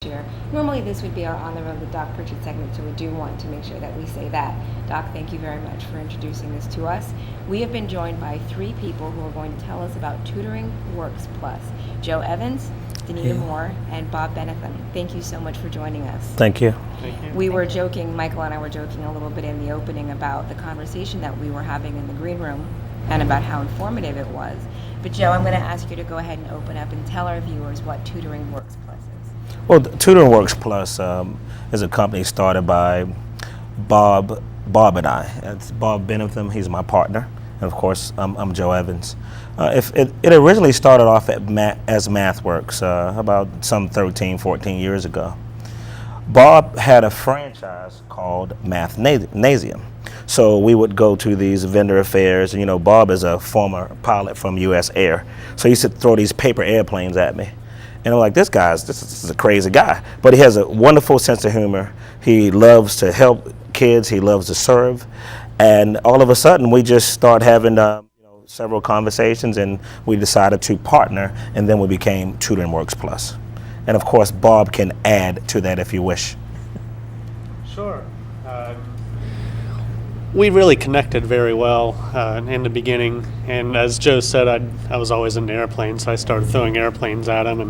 year. Normally this would be our On the Road with Doc Pritchett segment, so we do want to make sure that we say that. Doc, thank you very much for introducing this to us. We have been joined by three people who are going to tell us about Tutoring Works Plus. Joe Evans, Danita Moore, and Bob Benetham. Thank you so much for joining us. Thank you. Thank you. We were joking, Michael and I were joking a little bit in the opening about the conversation that we were having in the green room and about how informative it was. But Joe, I'm going to ask you to go ahead and open up and tell our viewers what Tutoring Works Plus is. Well, Tutoring Works Plus is a company started by Bob and I. It's Bob Benetham. He's my partner, and of course, I'm Joe Evans. It originally started off as MathWorks about some 13, 14 years ago. Bob had a franchise called Mathnasium. So we would go to these vendor affairs, and Bob is a former pilot from U.S. Air. So he used to throw these paper airplanes at me. And I'm like, this is a crazy guy. But he has a wonderful sense of humor. He loves to help kids. He loves to serve. And all of a sudden, we just start having several conversations, and we decided to partner, and then we became Tutoring Works Plus. And of course, Bob can add to that if you wish. Sure. We really connected very well in the beginning, and as Joe said, I was always into airplanes, so I started throwing airplanes at him,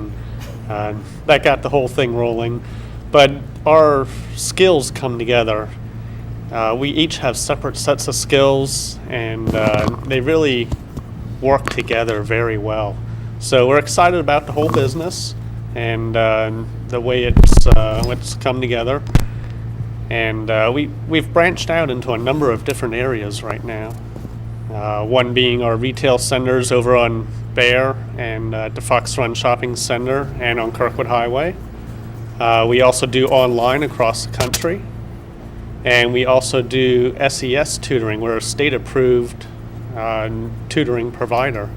and that got the whole thing rolling. But our skills come together. We each have separate sets of skills, and they really work together very well. So we're excited about the whole business and the way it's come together. And we've branched out into a number of different areas right now. One being our retail centers over on Bear and the Fox Run Shopping Center and on Kirkwood Highway. We also do online across the country. And we also do SES tutoring. We're a state-approved tutoring provider.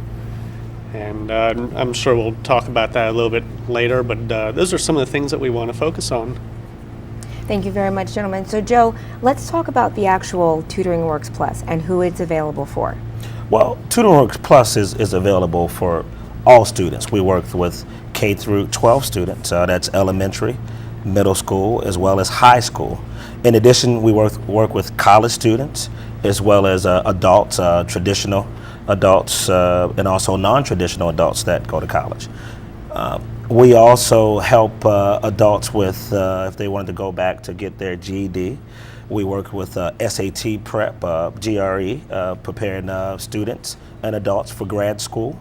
And I'm sure we'll talk about that a little bit later, but those are some of the things that we want to focus on. Thank you very much, gentlemen. So Joe, let's talk about the actual Tutoring Works Plus and who it's available for. Well, Tutoring Works Plus is available for all students. We work with K through 12 students. That's elementary, middle school, as well as high school. In addition, we work with college students, as well as adults, traditional adults, and also non-traditional adults that go to college. We also help adults with, if they wanted to go back to get their GED. We work with SAT prep, GRE, preparing students and adults for grad school.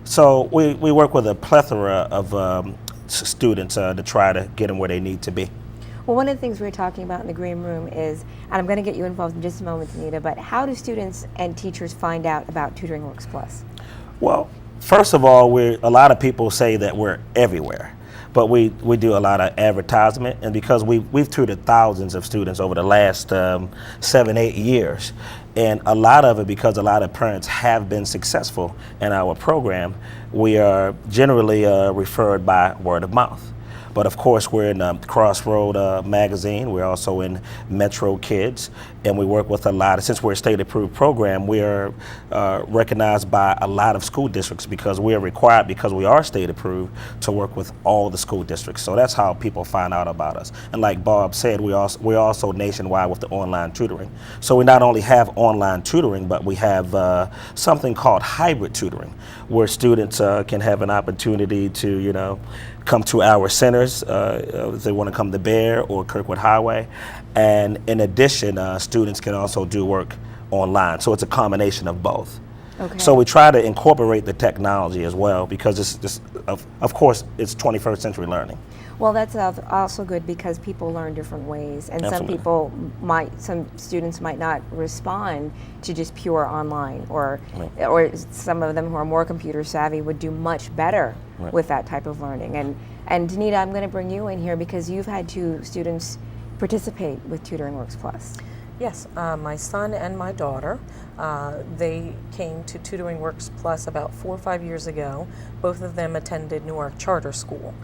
So we work with a plethora of students to try to get them where they need to be. Well, one of the things we were talking about in the green room is, and I'm going to get you involved in just a moment, Anita, but how do students and teachers find out about Tutoring Works Plus? Well, first of all, a lot of people say that we're everywhere, but we do a lot of advertisement, and because we've tutored thousands of students over the last 7-8 years, and a lot of it because a lot of parents have been successful in our program, we are generally referred by word of mouth. But of course, we're in Crossroad magazine. We're also in Metro Kids, and we work with a lot of, since we're a state-approved program, we are recognized by a lot of school districts because we are required, because we are state-approved, to work with all the school districts. So that's how people find out about us. And like Bob said, we're also nationwide with the online tutoring. So we not only have online tutoring, but we have something called hybrid tutoring, where students can have an opportunity to, come to our centers if they want to come to Bear or Kirkwood Highway. And in addition, students can also do work online. So it's a combination of both. Okay. So we try to incorporate the technology as well, because of course, it's 21st century learning. Well, that's also good because people learn different ways, and Absolutely. some students might not respond to just pure online, or Right. or some of them who are more computer savvy would do much better Right. with that type of learning. And Danita, I'm going to bring you in here because you've had two students participate with Tutoring Works Plus. Yes, my son and my daughter, they came to Tutoring Works Plus about 4 or 5 years ago. Both of them attended Newark Charter School.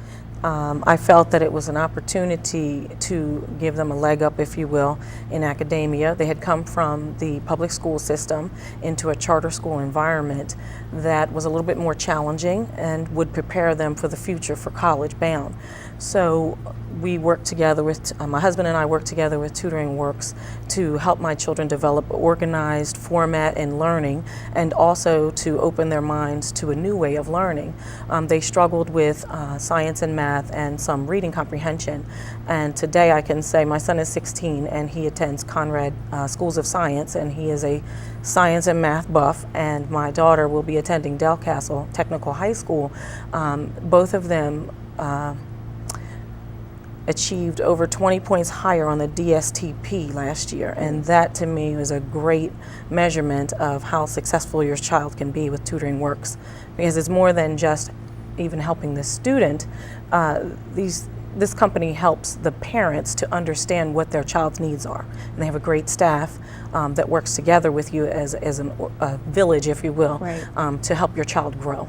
I felt that it was an opportunity to give them a leg up, if you will, in academia. They had come from the public school system into a charter school environment that was a little bit more challenging and would prepare them for the future, for college bound. So we work together with, my husband and I work together with Tutoring Works to help my children develop organized format in learning, and also to open their minds to a new way of learning. They struggled with science and math and some reading comprehension, and today I can say my son is 16 and he attends Conrad Schools of Science, and he is a science and math buff, and my daughter will be attending Delcastle Technical High School. Both of them achieved over 20 points higher on the DSTP last year, and that to me was a great measurement of how successful your child can be with Tutoring Works, because it's more than just even helping the student. This company helps the parents to understand what their child's needs are, and they have a great staff that works together with you as a village, if you will, Right. to help your child grow.